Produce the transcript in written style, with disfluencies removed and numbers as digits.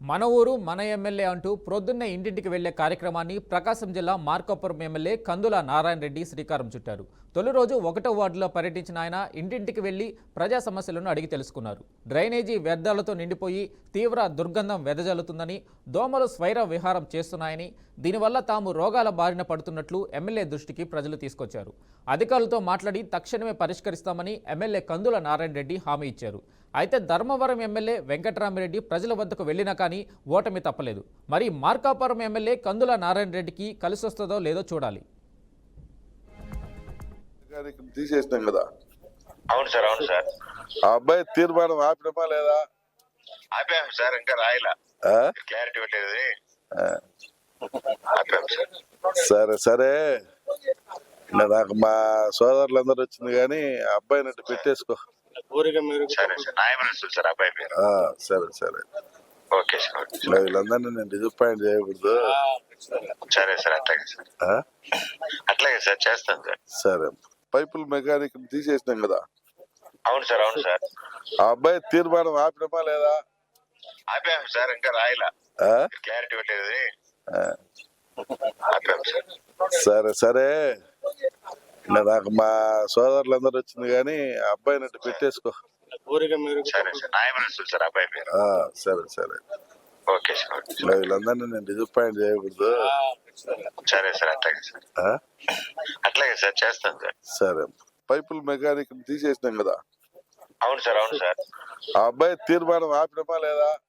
మన ఊరు మన ఎమ్మెల్యే అంటూ ప్రొద్దున్నే ఇంటింటికి వెళ్లే కార్యక్రమాన్ని ప్రకాశం జిల్లా మార్కాపురం ఎమ్మెల్యే కందుల నారాయణ రెడ్డి శ్రీకారం చుట్టారు. తొలి రోజు 1వ వార్డులో పర్యటించిన ఆయన ఇంటింటికి వెళ్లి ప్రజా సమస్యలను అడిగి తెలుసుకున్నారు. డ్రైనేజీ వ్యర్థాలతో నిండిపోయి తీవ్ర దుర్గంధం వెదజల్లుతుందని, దోమలు స్వైర విహారం చేస్తున్నాయని, దీనివల్ల తాము రోగాల బారిన పడుతున్నట్లు ఎమ్మెల్యే దృష్టికి ప్రజలు తీసుకొచ్చారు. అధికారులతో మాట్లాడి తక్షణమే పరిష్కరిస్తామని ఎమ్మెల్యే కందుల నారాయణ రెడ్డి హామీ ఇచ్చారు. అయితే ధర్మవరం ఎమ్మెల్యే వెంకటరామిరెడ్డి ప్రజల వద్దకు వెళ్లినా కానీ ఓటమి తప్పలేదు. మరి మార్కాపురం ఎమ్మెల్యే కందుల నారాయణ రెడ్డికి కలిసొస్తుందో లేదో చూడాలి. తీసేసినాం కదా. అవును సార్, అవును సార్. ఆ అబ్బాయి తీర్మానం ఆపినమా లేదా? ఆపాము సార్, ఇంకా రాయలా, ఆ? క్లారిటీ పెట్టేది. ఆ. ఆపాము సార్. సరే సరే, నాకు మా సోదరులందరూ వచ్చింది కానీ ఆ అబ్బాయిని అట్టు పెట్టేసుకో. సరే సార్, నాయమనస్తులు సార్ అబ్బాయి పేరు. ఆ, సరే సరే. Okay sir, okay sir. వీళ్ళందరినీ నేను డిసప్పాయింట్ చేయకూడదు. సరే సార్, అట్లాగే సార్. ఆ? అట్లాగే సార్, చేస్తాను సార్. సరే, పైపుల మెకానిక్ తీసేసినాం కదా. అవును సార్, అవును సార్. ఆ అబ్బాయి తీర్మానం ఆపినమా లేదా? ఆపాము సార్, ఇంకా రాయలా, ఆ? క్లారిటీ పెట్టేది. ఆ. ఆపాము సార్. సరే సరే, నాకు మా సోదరులందరూ వచ్చింది కానీ ఆ అబ్బాయిని అట్టు పెట్టేసుకో. సరే సార్, నాయమనస్తులు సార్ అబ్బాయి పేరు. ఆ, సరే సరే. Okay sir, okay sir. వీళ్ళందరినీ నేను డిసప్పాయింట్ చేయకూడదు. సరే సార్, అట్లాగే సార్. ఆ? అట్లాగే సార్, చేస్తాను సార్. సరే, పైపుల మెకానిక్ తీసేసినాం కదా. అవును సార్, అవును సార్. ఆ అబ్బాయి తీర్మానం ఆపినమా లేదా?